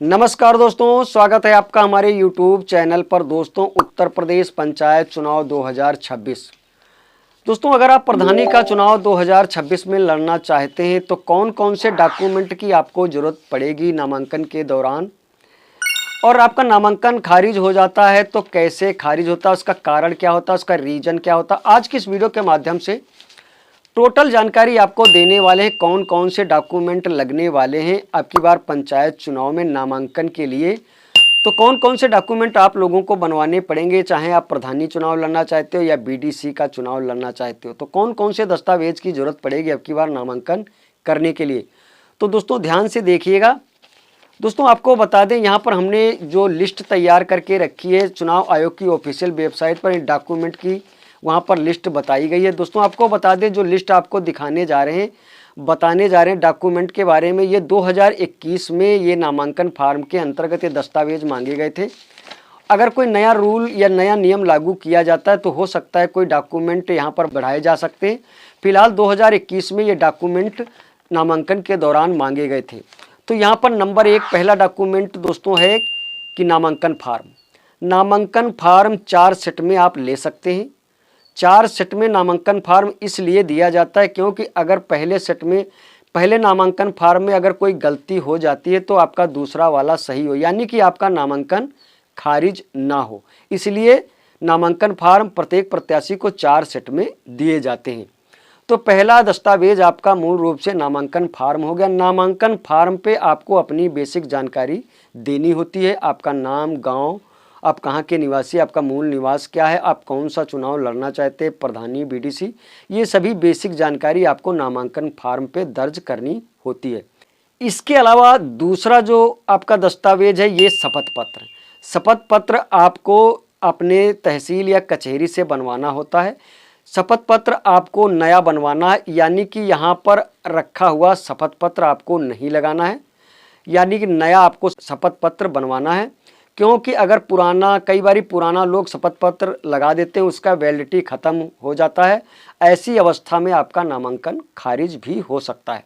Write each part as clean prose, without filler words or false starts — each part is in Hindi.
नमस्कार दोस्तों, स्वागत है आपका हमारे YouTube चैनल पर। दोस्तों, उत्तर प्रदेश पंचायत चुनाव 2026। दोस्तों, अगर आप प्रधानी का चुनाव 2026 में लड़ना चाहते हैं तो कौन कौन से डॉक्यूमेंट की आपको ज़रूरत पड़ेगी नामांकन के दौरान, और आपका नामांकन खारिज हो जाता है तो कैसे खारिज होता है, उसका कारण क्या होता है, उसका रीज़न क्या होता है, आज की इस वीडियो के माध्यम से टोटल जानकारी आपको देने वाले हैं। कौन कौन से डॉक्यूमेंट लगने वाले हैं आपकी बार पंचायत चुनाव में नामांकन के लिए, तो कौन कौन से डॉक्यूमेंट आप लोगों को बनवाने पड़ेंगे, चाहे आप प्रधानी चुनाव लड़ना चाहते हो या बीडीसी का चुनाव लड़ना चाहते हो, तो कौन कौन से दस्तावेज की ज़रूरत पड़ेगी आपकी बार नामांकन करने के लिए। तो दोस्तों ध्यान से देखिएगा। दोस्तों आपको बता दें, यहाँ पर हमने जो लिस्ट तैयार करके रखी है चुनाव आयोग की ऑफिशियल वेबसाइट पर डॉक्यूमेंट की, वहाँ पर लिस्ट बताई गई है। दोस्तों आपको बता दें, जो लिस्ट आपको दिखाने जा रहे हैं, बताने जा रहे हैं डॉक्यूमेंट के बारे में, ये 2021 में ये नामांकन फार्म के अंतर्गत ये दस्तावेज मांगे गए थे। अगर कोई नया रूल या नया नियम लागू किया जाता है तो हो सकता है कोई डॉक्यूमेंट यहाँ पर बढ़ाए जा सकते हैं। फिलहाल 2021 में ये डॉक्यूमेंट नामांकन के दौरान मांगे गए थे। तो यहाँ पर नंबर 1 पहला डॉक्यूमेंट दोस्तों है कि नामांकन फार्म। नामांकन फार्म 4 सेट में आप ले सकते हैं। 4 सेट में नामांकन फार्म इसलिए दिया जाता है क्योंकि अगर पहले सेट में, पहले नामांकन फार्म में अगर कोई गलती हो जाती है तो आपका दूसरा वाला सही हो, यानी कि आपका नामांकन खारिज ना हो। इसलिए नामांकन फार्म प्रत्येक प्रत्याशी को 4 सेट में दिए जाते हैं। तो पहला दस्तावेज आपका मूल रूप से नामांकन फार्म हो गया। नामांकन फार्म पे आपको अपनी बेसिक जानकारी देनी होती है। आपका नाम, गांव, आप कहाँ के निवासी, आपका मूल निवास क्या है, आप कौन सा चुनाव लड़ना चाहते हैं, प्रधानी, बीडीसी, ये सभी बेसिक जानकारी आपको नामांकन फार्म पे दर्ज करनी होती है। इसके अलावा दूसरा जो आपका दस्तावेज है ये शपथ पत्र। शपथ पत्र आपको अपने तहसील या कचहरी से बनवाना होता है। शपथ पत्र आपको नया बनवाना है, यानी कि यहाँ पर रखा हुआ शपथ पत्र आपको नहीं लगाना है, यानी कि नया आपको शपथ पत्र बनवाना है। क्योंकि अगर पुराना, कई बार पुराना लोग शपथ पत्र लगा देते हैं, उसका वैलिडिटी ख़त्म हो जाता है। ऐसी अवस्था में आपका नामांकन खारिज भी हो सकता है।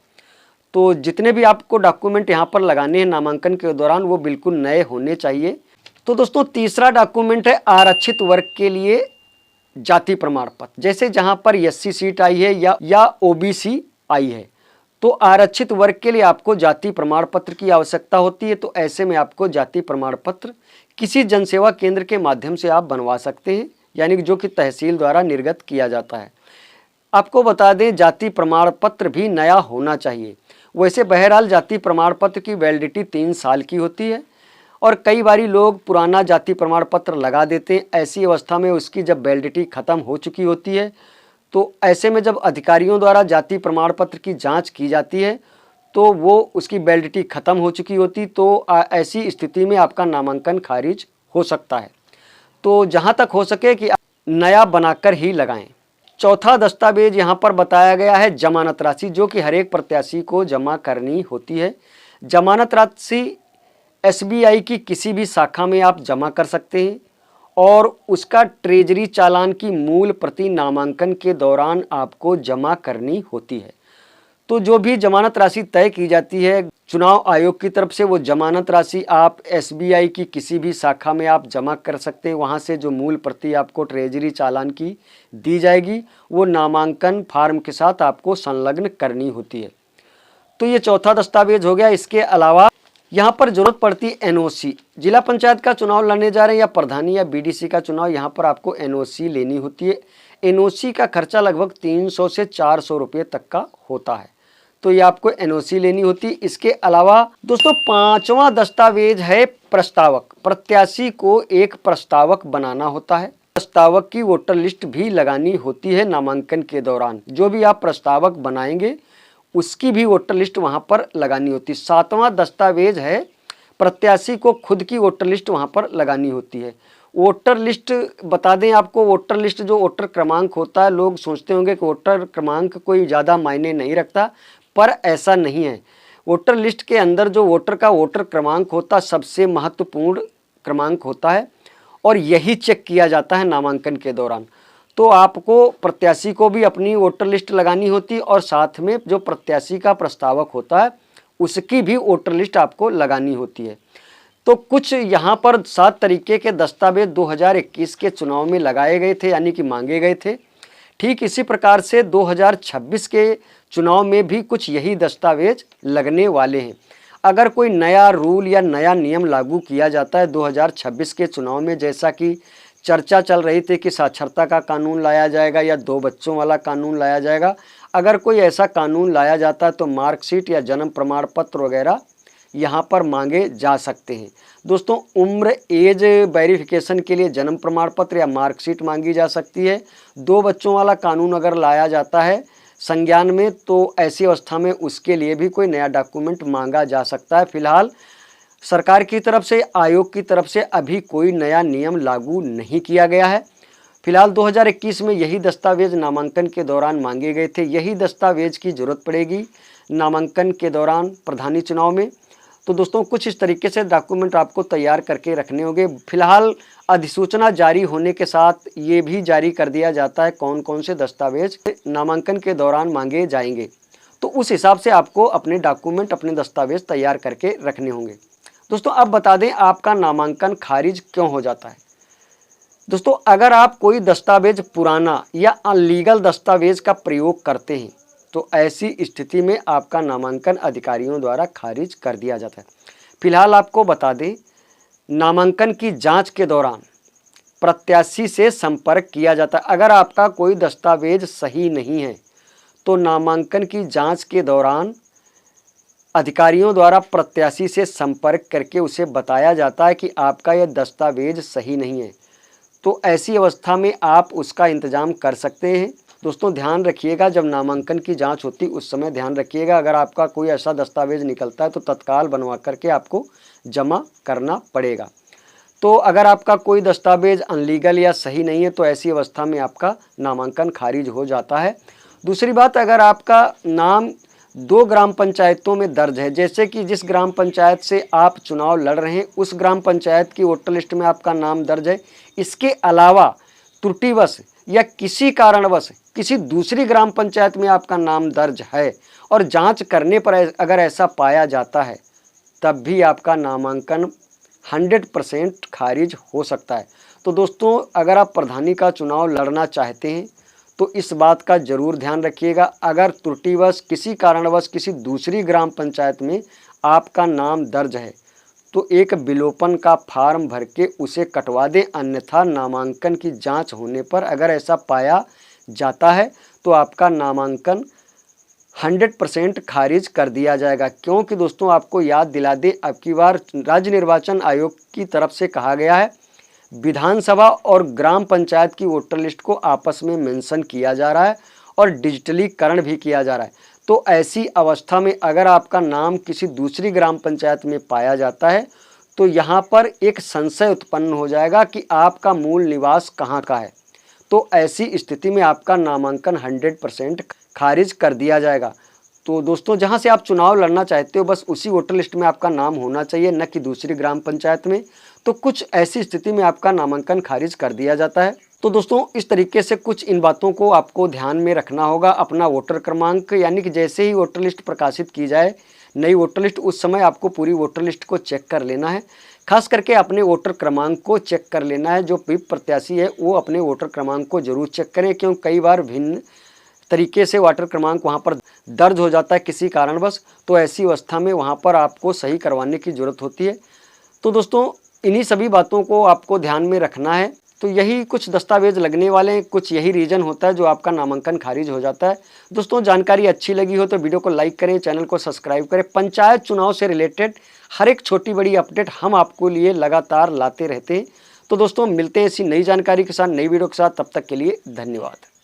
तो जितने भी आपको डॉक्यूमेंट यहाँ पर लगाने हैं नामांकन के दौरान वो बिल्कुल नए होने चाहिए। तो दोस्तों तीसरा डॉक्यूमेंट है आरक्षित वर्ग के लिए जाति प्रमाण पत्र। जैसे जहाँ पर एससी सीट आई है या ओबीसी आई है, तो आरक्षित वर्ग के लिए आपको जाति प्रमाण पत्र की आवश्यकता होती है। तो ऐसे में आपको जाति प्रमाण पत्र किसी जनसेवा केंद्र के माध्यम से आप बनवा सकते हैं, यानी कि जो कि तहसील द्वारा निर्गत किया जाता है। आपको बता दें, जाति प्रमाण पत्र भी नया होना चाहिए। वैसे बहरहाल जाति प्रमाण पत्र की वैलिडिटी 3 साल की होती है और कई बारी लोग पुराना जाति प्रमाण पत्र लगा देते हैं। ऐसी अवस्था में उसकी जब वैलिडिटी ख़त्म हो चुकी होती है तो ऐसे में जब अधिकारियों द्वारा जाति प्रमाण पत्र की जांच की जाती है तो वो उसकी वैलिडिटी ख़त्म हो चुकी होती, तो ऐसी स्थिति में आपका नामांकन खारिज हो सकता है। तो जहां तक हो सके कि नया बनाकर ही लगाएं। चौथा दस्तावेज यहाँ पर बताया गया है जमानत राशि, जो कि हर एक प्रत्याशी को जमा करनी होती है। जमानत राशि एसबीआई की किसी भी शाखा में आप जमा कर सकते हैं और उसका ट्रेजरी चालान की मूल प्रति नामांकन के दौरान आपको जमा करनी होती है। तो जो भी जमानत राशि तय की जाती है चुनाव आयोग की तरफ से, वो जमानत राशि आप एसबीआई की किसी भी शाखा में आप जमा कर सकते हैं। वहाँ से जो मूल प्रति आपको ट्रेजरी चालान की दी जाएगी वो नामांकन फार्म के साथ आपको संलग्न करनी होती है। तो ये चौथा दस्तावेज हो गया। इसके अलावा यहाँ पर जरूरत पड़ती है एनओसी। जिला पंचायत का चुनाव लड़ने जा रहे हैं या प्रधानी या बीडीसी का चुनाव, यहाँ पर आपको एनओसी लेनी होती है। एनओसी का खर्चा लगभग 300 से 400 रुपये तक का होता है, तो ये आपको एनओसी लेनी होती है। इसके अलावा दोस्तों 5वां दस्तावेज है प्रस्तावक। प्रत्याशी को एक प्रस्तावक बनाना होता है। प्रस्तावक की वोटर लिस्ट भी लगानी होती है नामांकन के दौरान। जो भी आप प्रस्तावक बनाएंगे उसकी भी वोटर लिस्ट वहाँ पर लगानी होती है। 7वां दस्तावेज है प्रत्याशी को खुद की वोटर लिस्ट वहाँ पर लगानी होती है। वोटर लिस्ट बता दें आपको, वोटर लिस्ट जो वोटर क्रमांक होता है, लोग सोचते होंगे कि वोटर क्रमांक कोई ज़्यादा मायने नहीं रखता, पर ऐसा नहीं है। वोटर लिस्ट के अंदर जो वोटर का वोटर क्रमांक होता है सबसे महत्वपूर्ण क्रमांक होता है और यही चेक किया जाता है नामांकन के दौरान। तो आपको प्रत्याशी को भी अपनी वोटर लिस्ट लगानी होती है और साथ में जो प्रत्याशी का प्रस्तावक होता है उसकी भी वोटर लिस्ट आपको लगानी होती है। तो कुछ यहाँ पर 7 तरीके के दस्तावेज 2021 के चुनाव में लगाए गए थे, यानी कि मांगे गए थे। ठीक इसी प्रकार से 2026 के चुनाव में भी कुछ यही दस्तावेज लगने वाले हैं। अगर कोई नया रूल या नया नियम लागू किया जाता है 2026 के चुनाव में, जैसा कि चर्चा चल रही थी कि साक्षरता का कानून लाया जाएगा या 2 बच्चों वाला कानून लाया जाएगा, अगर कोई ऐसा कानून लाया जाता है तो मार्कशीट या जन्म प्रमाण पत्र वगैरह यहाँ पर मांगे जा सकते हैं। दोस्तों, उम्र एज वेरिफिकेशन के लिए जन्म प्रमाण पत्र या मार्कशीट मांगी जा सकती है। 2 बच्चों वाला कानून अगर लाया जाता है संज्ञान में, तो ऐसी अवस्था में उसके लिए भी कोई नया डॉक्यूमेंट मांगा जा सकता है। फिलहाल सरकार की तरफ से, आयोग की तरफ से अभी कोई नया नियम लागू नहीं किया गया है। फिलहाल 2021 में यही दस्तावेज नामांकन के दौरान मांगे गए थे। यही दस्तावेज की जरूरत पड़ेगी नामांकन के दौरान प्रधानी चुनाव में। तो दोस्तों, कुछ इस तरीके से डॉक्यूमेंट आपको तैयार करके रखने होंगे। फिलहाल अधिसूचना जारी होने के साथ ये भी जारी कर दिया जाता है कौन कौन से दस्तावेज नामांकन के दौरान मांगे जाएंगे। तो उस हिसाब से आपको अपने डॉक्यूमेंट, अपने दस्तावेज तैयार करके रखने होंगे। दोस्तों, अब बता दें आपका नामांकन खारिज क्यों हो जाता है। दोस्तों, अगर आप कोई दस्तावेज पुराना या अनलीगल दस्तावेज का प्रयोग करते हैं तो ऐसी स्थिति में आपका नामांकन अधिकारियों द्वारा खारिज कर दिया जाता है। फिलहाल आपको बता दें, नामांकन की जांच के दौरान प्रत्याशी से संपर्क किया जाता है। अगर आपका कोई दस्तावेज सही नहीं है तो नामांकन की जांच के दौरान अधिकारियों द्वारा प्रत्याशी से संपर्क करके उसे बताया जाता है कि आपका यह दस्तावेज सही नहीं है। तो ऐसी अवस्था में आप उसका इंतजाम कर सकते हैं। दोस्तों, ध्यान रखिएगा, जब नामांकन की जांच होती उस समय ध्यान रखिएगा, अगर आपका कोई ऐसा दस्तावेज निकलता है तो तत्काल बनवा करके आपको जमा करना पड़ेगा। तो अगर आपका कोई दस्तावेज अनलीगल या सही नहीं है तो ऐसी अवस्था में आपका नामांकन खारिज हो जाता है। दूसरी बात, अगर आपका नाम 2 ग्राम पंचायतों में दर्ज है, जैसे कि जिस ग्राम पंचायत से आप चुनाव लड़ रहे हैं उस ग्राम पंचायत की वोटर लिस्ट में आपका नाम दर्ज है, इसके अलावा त्रुटिवश या किसी कारणवश किसी दूसरी ग्राम पंचायत में आपका नाम दर्ज है और जांच करने पर अगर ऐसा पाया जाता है तब भी आपका नामांकन 100% खारिज हो सकता है। तो दोस्तों, अगर आप प्रधानी का चुनाव लड़ना चाहते हैं तो इस बात का जरूर ध्यान रखिएगा। अगर त्रुटिवश किसी कारणवश किसी दूसरी ग्राम पंचायत में आपका नाम दर्ज है तो एक विलोपन का फार्म भर के उसे कटवा दें, अन्यथा नामांकन की जांच होने पर अगर ऐसा पाया जाता है तो आपका नामांकन 100% खारिज कर दिया जाएगा। क्योंकि दोस्तों, आपको याद दिला दें, अब की बार राज्य निर्वाचन आयोग की तरफ से कहा गया है विधानसभा और ग्राम पंचायत की वोटर लिस्ट को आपस में मेंशन किया जा रहा है और डिजिटलीकरण भी किया जा रहा है। तो ऐसी अवस्था में अगर आपका नाम किसी दूसरी ग्राम पंचायत में पाया जाता है तो यहाँ पर एक संशय उत्पन्न हो जाएगा कि आपका मूल निवास कहाँ का है। तो ऐसी स्थिति में आपका नामांकन 100% खारिज कर दिया जाएगा। तो दोस्तों, जहाँ से आप चुनाव लड़ना चाहते हो बस उसी वोटर लिस्ट में आपका नाम होना चाहिए, न कि दूसरी ग्राम पंचायत में। तो कुछ ऐसी स्थिति में आपका नामांकन खारिज कर दिया जाता है। तो दोस्तों, इस तरीके से कुछ इन बातों को आपको ध्यान में रखना होगा। अपना वोटर क्रमांक, यानी कि जैसे ही वोटर लिस्ट प्रकाशित की जाए, नई वोटर लिस्ट, उस समय आपको पूरी वोटर लिस्ट को चेक कर लेना है। खास करके अपने वोटर क्रमांक को चेक कर लेना है। जो व्हिप प्रत्याशी है वो अपने वोटर क्रमांक को जरूर चेक करें, क्योंकि कई बार भिन्न तरीके से वोटर क्रमांक वहाँ पर दर्ज हो जाता है किसी कारणवश। तो ऐसी अवस्था में वहाँ पर आपको सही करवाने की ज़रूरत होती है। तो दोस्तों, इन्हीं सभी बातों को आपको ध्यान में रखना है। तो यही कुछ दस्तावेज लगने वाले हैं, कुछ यही रीज़न होता है जो आपका नामांकन खारिज हो जाता है। दोस्तों, जानकारी अच्छी लगी हो तो वीडियो को लाइक करें, चैनल को सब्सक्राइब करें। पंचायत चुनाव से रिलेटेड हर एक छोटी बड़ी अपडेट हम आपको लिए लगातार लाते रहते हैं। तो दोस्तों, मिलते हैं इसी नई जानकारी के साथ, नई वीडियो के साथ। तब तक के लिए धन्यवाद।